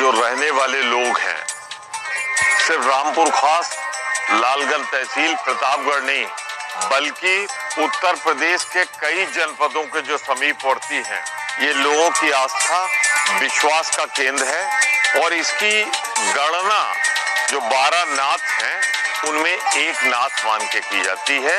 जो रहने वाले लोग हैं, सिर्फ रामपुर खास लालगंज तहसील प्रतापगढ़ नहीं बल्कि उत्तर प्रदेश के कई जनपदों के जो समीपवर्ती हैं, ये लोगों की आस्था विश्वास का केंद्र है। और इसकी गणना जो 12 नाथ हैं उनमें एक नाथ मान के की जाती है।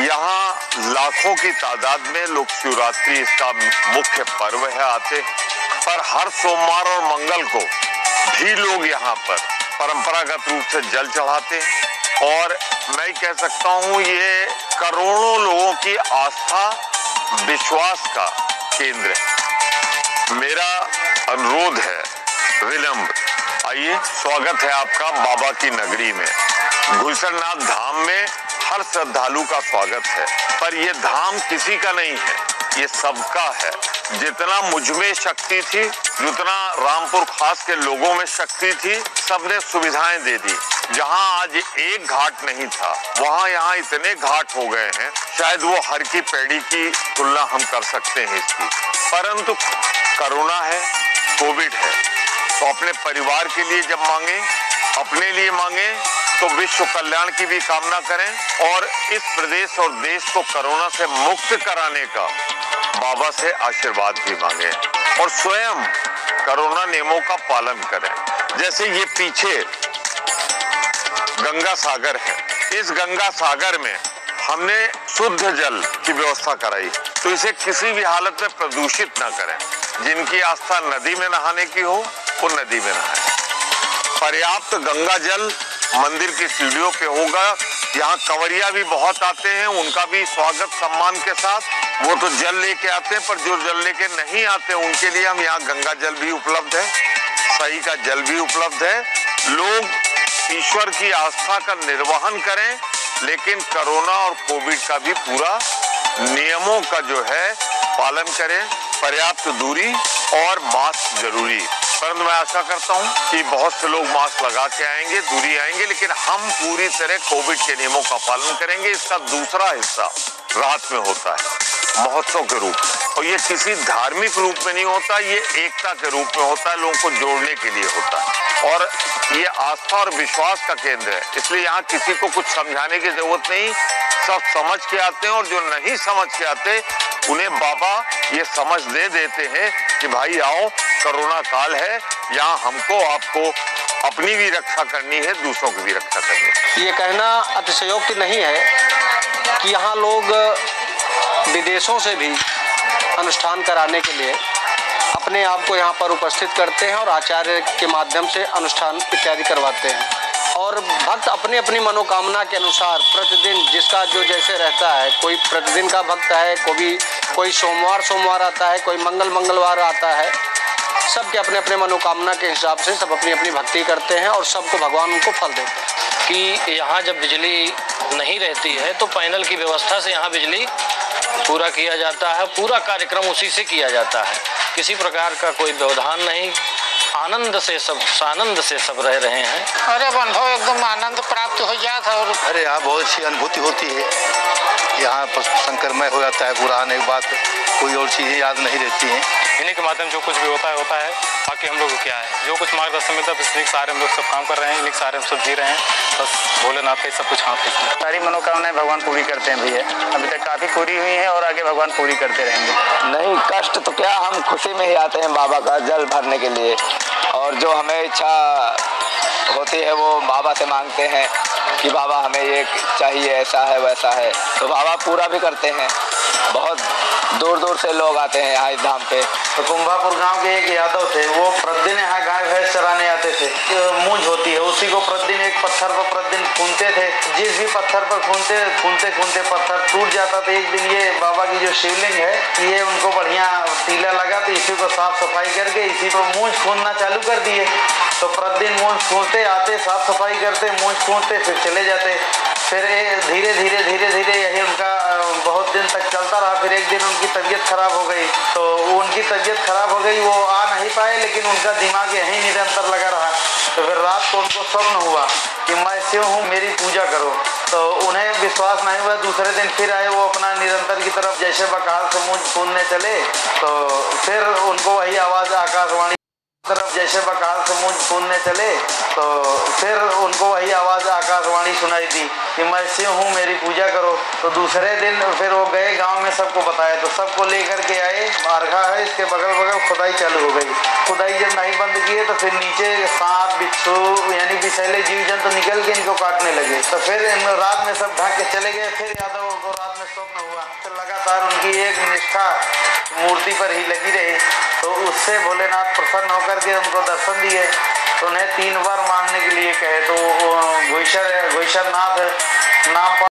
यहाँ लाखों की तादाद में लोग शिवरात्रि इसका मुख्य पर्व है आते हैं, पर हर सोमवार और मंगल को भी लोग यहाँ पर परंपरागत रूप से जल चढ़ाते हैं। और मैं कह सकता हूँ ये करोड़ों लोगों की आस्था विश्वास का केंद्र है। मेरा अनुरोध है विनम्र, आइए स्वागत है आपका बाबा की नगरी में। घुसरनाथ धाम में हर श्रद्धालु का स्वागत है, पर ये धाम किसी का नहीं है, ये सबका है। जितना मुझ में शक्ति थी, जितना रामपुर खास के लोगों में शक्ति थी, सबने सुविधाएं दे दी। जहां आज एक घाट नहीं था, वहां यहाँ इतने घाट हो गए हैं, शायद वो हर की पैड़ी की तुलना हम कर सकते हैं इसकी। परंतु कोरोना है, कोविड है, तो अपने परिवार के लिए जब मांगे, अपने लिए मांगे, तो विश्व कल्याण की भी कामना करें और इस प्रदेश और देश को कोरोना से मुक्त कराने का बाबा से आशीर्वाद भी मांगे और स्वयं कोरोना नियमों का पालन करें। जैसे ये पीछे गंगा सागर है, इस गंगा सागर में हमने शुद्ध जल की व्यवस्था कराई, तो इसे किसी भी हालत में प्रदूषित ना करें। जिनकी आस्था नदी में नहाने की हो वो नदी में नहाए। पर्याप्त गंगा जल मंदिर की सीढ़ियों पे होगा। यहाँ कंवरिया भी बहुत आते हैं, उनका भी स्वागत सम्मान के साथ, वो तो जल लेके आते हैं, पर जो जल लेके नहीं आते उनके लिए हम यहाँ गंगा जल भी उपलब्ध है, सही का जल भी उपलब्ध है। लोग ईश्वर की आस्था का निर्वहन करें, लेकिन कोरोना और कोविड का भी पूरा नियमों का जो है पालन करें। पर्याप्त दूरी और मास्क जरूरी। परंतु मैं आशा करता हूं कि बहुत से लोग मास्क लगा के आएंगे, दूरी आएंगे, लेकिन हम पूरी तरह कोविड के नियमों का पालन करेंगे। इसका दूसरा हिस्सा रात में होता है महोत्सव के रूप में, और ये किसी धार्मिक रूप में नहीं होता, ये एकता के रूप में होता है, लोगों को जोड़ने के लिए होता है। और ये आस्था और विश्वास का केंद्र है, इसलिए यहाँ किसी को कुछ समझाने की जरूरत नहीं, सब समझ के आते हैं। और जो नहीं समझ के आते उन्हें बाबा ये समझ दे देते हैं कि भाई आओ, कोरोना काल है, यहाँ हमको आपको अपनी भी रक्षा करनी है, दूसरों की भी रक्षा करनी है। ये कहना अतिशयोक्ति नहीं है कि यहाँ लोग विदेशों से भी अनुष्ठान कराने के लिए अपने आप को यहाँ पर उपस्थित करते हैं और आचार्य के माध्यम से अनुष्ठान इत्यादि करवाते हैं। और भक्त अपनी अपनी मनोकामना के अनुसार प्रतिदिन जिसका जो जैसे रहता है, कोई प्रतिदिन का भक्त है, कोई सोमवार आता है, कोई मंगलवार आता है, सबके अपने अपने मनोकामना के हिसाब से सब अपनी अपनी भक्ति करते हैं और सबको भगवान उनको फल देते हैं। कि यहाँ जब बिजली नहीं रहती है तो पैनल की व्यवस्था से यहाँ बिजली पूरा किया जाता है, पूरा कार्यक्रम उसी से किया जाता है, किसी प्रकार का कोई व्यवधान नहीं, आनंद से सब रह रहे हैं। अरे अनुभव एकदम आनंद प्राप्त हो जाता है। और अरे यहाँ बहुत अच्छी अनुभूति होती है, यहाँ पर संकरमय हो जाता है पूरा, आने के बाद कोई और चीज़ें याद नहीं रहती हैं। इन्हीं के माध्यम जो कुछ भी होता है, बाकी हम लोग क्या है, जो कुछ मार्गदर्शन मिलता है इन्हीं के सहारे हम लोग सब काम कर रहे हैं, इन्हीं के सहारे हम सब जी रहे हैं। बस भोलेनाथ का सब कुछ हाथ है। सारी मनोकामनाएं भगवान पूरी करते हैं भैया, अभी तक काफ़ी पूरी हुई हैं और आगे भगवान पूरी करते रहेंगे। नहीं कष्ट तो क्या, हम खुशी में ही आते हैं बाबा का जल भरने के लिए, और जो हमें इच्छा होती है वो बाबा से मांगते हैं कि बाबा हमें ये चाहिए, ऐसा है वैसा है, तो बाबा पूरा भी करते हैं। बहुत दूर दूर से लोग आते हैं यहाँ इस धाम पे। तो कुंभापुर गांव के एक यादव थे, वो प्रतिदिन यहाँ गाय भैंस चराने आते थे। मूंज होती है, उसी को प्रतिदिन एक पत्थर पर प्रतिदिन खूनते थे। जिस भी पत्थर पर खूनते पत्थर टूट जाता था। एक दिन ये बाबा की जो शिवलिंग है, ये उनको बढ़िया तीला लगा, तो इसी को साफ सफाई करके इसी पर मूंज खूनना चालू कर दिए। तो प्रतिदिन मूंज खूनते आते, साफ सफाई करते, मूंज खूनते, फिर चले जाते। फिर धीरे धीरे यही उनका बहुत दिन तक चलता रहा। फिर एक दिन उनकी तबीयत खराब हो गई, तो उनकी तबीयत खराब हो गई, वो आ नहीं पाए, लेकिन उनका दिमाग यहीं निरंतर लगा रहा। तो फिर रात को उनको स्वप्न हुआ कि मैं शिव हूँ, मेरी पूजा करो। तो उन्हें विश्वास नहीं हुआ। दूसरे दिन फिर आए, वो अपना निरंतर की तरफ जैसे बकाल से मूंज खूनने चले, तो फिर उनको वही आवाज़ आकाशवाणी तरफ जैसे बकाल से मुझ कूदने चले तो फिर उनको वही आवाज़ आकाशवाणी सुनाई दी कि मैं शिव हूँ, मेरी पूजा करो। तो दूसरे दिन फिर वो गए गांव में, सबको बताया, तो सबको लेकर के आए। अर्घा है, इसके बगल बगल खुदाई चालू हो गई। खुदाई जब नहीं बंद किए तो फिर नीचे सांप बिच्छू यानी विषैले जीव जंतु निकल के इनको काटने लगे। तो फिर रात में सब ढक के चले गए। फिर यादव को रात में स्वप्न हुआ, तो लगातार उनकी एक निष्ठा मूर्ति पर ही लगी रही। तो उससे भोलेनाथ प्रसन्न होकर के उनको दर्शन दिए। तो उन्हें 3 बार मांगने के लिए कहे। तो घुईसर नाथ नाम